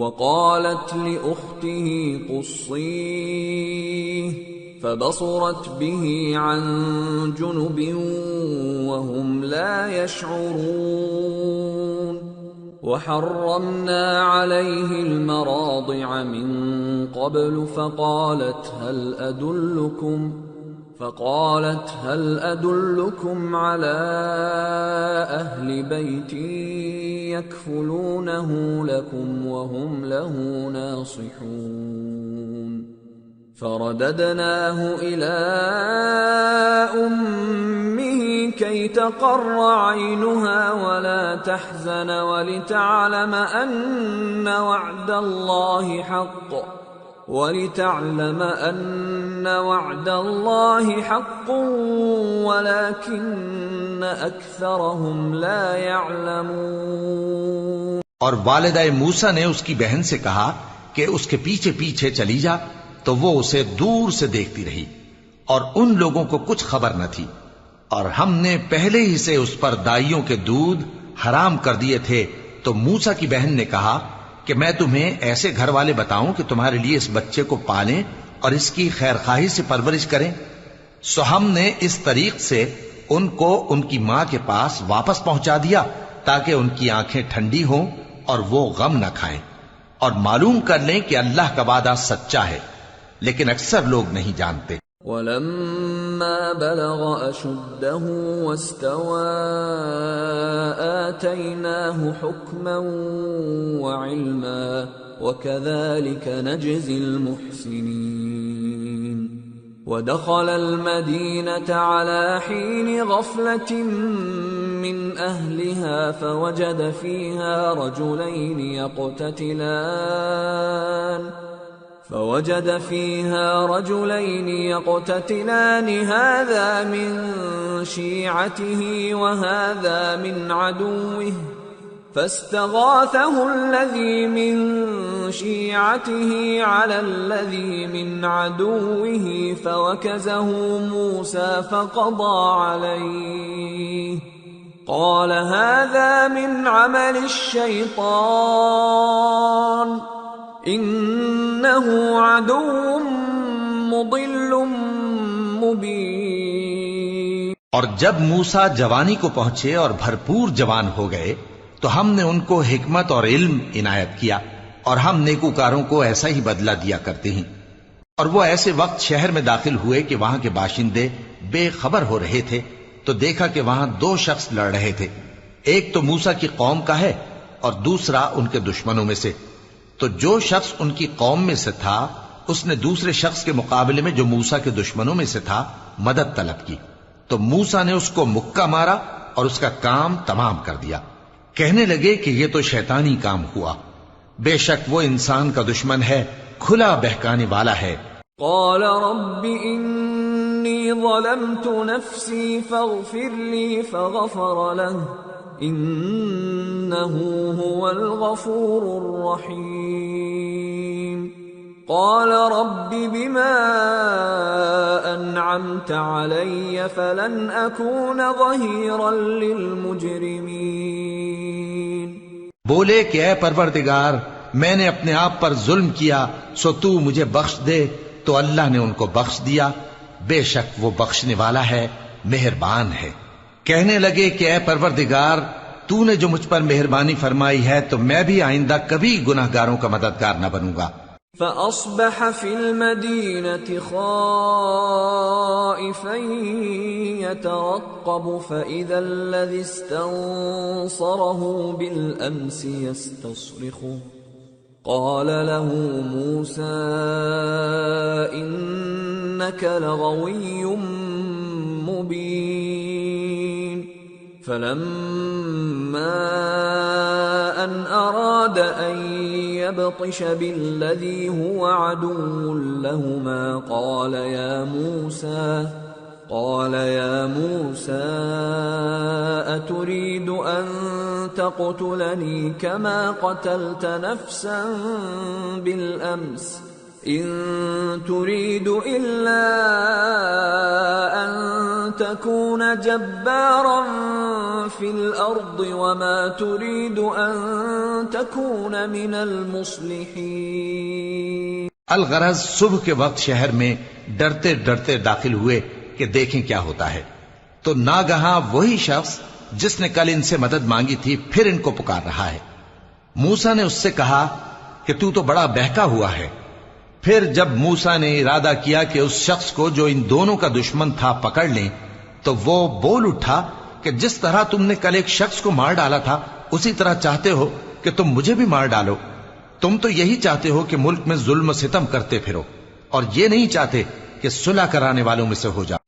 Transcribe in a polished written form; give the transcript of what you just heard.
وقالت لأخته قصيه فبصرت به عن جنب وهم لا يشعرون وحرمنا عليه المراضع من قبل فقالت هل أدلكم على أهل بيت يكفلونه لكم وهم له ناصحون فرددناه إلى أمه كي تقر عينها ولا تحزن ولتعلم أن وعد الله حق ولكن أكثرهم لا يعلمون. اور والدہ موسیٰ نے اس کی بہن سے کہا کہ اس کے پیچھے پیچھے چلی جا، تو وہ اسے دور سے دیکھتی رہی اور ان لوگوں کو کچھ خبر نہ تھی، اور ہم نے پہلے ہی سے اس پر دائیوں کے دودھ حرام کر دیے تھے. تو موسیٰ کی بہن نے کہا کہ میں تمہیں ایسے گھر والے بتاؤں کہ تمہارے لیے اس بچے کو پالیں اور اس کی خیر خواہی سے پرورش کریں. سو ہم نے اس طریق سے ان کو ان کی ماں کے پاس واپس پہنچا دیا تاکہ ان کی آنکھیں ٹھنڈی ہوں اور وہ غم نہ کھائیں، اور معلوم کر لیں کہ اللہ کا وعدہ سچا ہے، لیکن اکثر لوگ نہیں جانتے. وَلَمَّا بَلَغَ أَشُدَّهُ وَاسْتَوَى آتَيْنَاهُ حُكْمًا وَعِلْمًا وَكَذَلِكَ نَجْزِي الْمُحْسِنِينَ. ودخل المدينة على حين غفلة من أهلها فوجد فيها رجلين يقتتلان هذا من شيعته وهذا من عدوه فاستغاثه الذي من شيعته على الذي من عدوه فوكزه موسى فقضى عليه قال هذا من عمل الشيطان إنه عدو مضل مبين. اور جب موسیٰ جوانی کو پہنچے اور بھرپور جوان ہو گئے تو ہم نے ان کو حکمت اور علم عنایت کیا، اور ہم نیکوکاروں کو ایسا ہی بدلہ دیا کرتے ہیں. اور وہ ایسے وقت شہر میں داخل ہوئے کہ وہاں کے باشندے بے خبر ہو رہے تھے تو دیکھا کہ وہاں دو شخص لڑ رہے تھے، ایک تو موسیٰ کی قوم کا ہے اور دوسرا ان کے دشمنوں میں سے. تو جو شخص ان کی قوم میں سے تھا اس نے دوسرے شخص کے مقابلے میں جو موسیٰ کے دشمنوں میں سے تھا مدد طلب کی، تو موسیٰ نے اس کو مکہ مارا اور اس کا کام تمام کر دیا. کہنے لگے کہ یہ تو شیطانی کام ہوا، بے شک وہ انسان کا دشمن ہے، کھلا بہکانے والا ہے. قال رب انی ظلمت نفسی فاغفر لی فغفر له انه هو الغفور الرحیم. قال رب بما انعمت علی فلن اکون ظہیرا للمجرمین. بولے کہ اے پروردگار میں نے اپنے آپ پر ظلم کیا سو تو مجھے بخش دے، تو اللہ نے ان کو بخش دیا، بے شک وہ بخشنے والا ہے، مہربان ہے. کہنے لگے کہ اے پروردگار تو نے جو مجھ پر مہربانی فرمائی ہے تو میں بھی آئندہ کبھی گناہگاروں کا مددگار نہ بنوں گا. فأصبح في المدينة خائفا يترقب فإذا الذي استنصره بالأمس يستصرخه قال له موسى إنك لغوي مبين. فلما أن أراد أن يبطش بالذي هو عدو لهما قال يا موسى أتريد أن تقتلني كما قتلت نفسا بالأمس إن تريد إلا أن تكون جبارا في الأرض وما تريد أن تكون من المصلحين. الغرض صبح کے وقت شہر میں ڈرتے ڈرتے داخل ہوئے کہ دیکھیں کیا ہوتا ہے، تو ناگہاں وہی شخص جس نے کل ان سے مدد مانگی تھی پھر ان کو پکار رہا ہے. موسیٰ نے اس سے کہا کہ تو بڑا بہکا ہوا ہے. پھر جب موسیٰ نے ارادہ کیا کہ اس شخص کو جو ان دونوں کا دشمن تھا پکڑ لیں، تو وہ بول اٹھا کہ جس طرح تم نے کل ایک شخص کو مار ڈالا تھا اسی طرح چاہتے ہو کہ تم مجھے بھی مار ڈالو. تم تو یہی چاہتے ہو کہ ملک میں ظلم و ستم کرتے پھرو، اور یہ نہیں چاہتے کہ صلح کرانے والوں میں سے ہو جاؤ.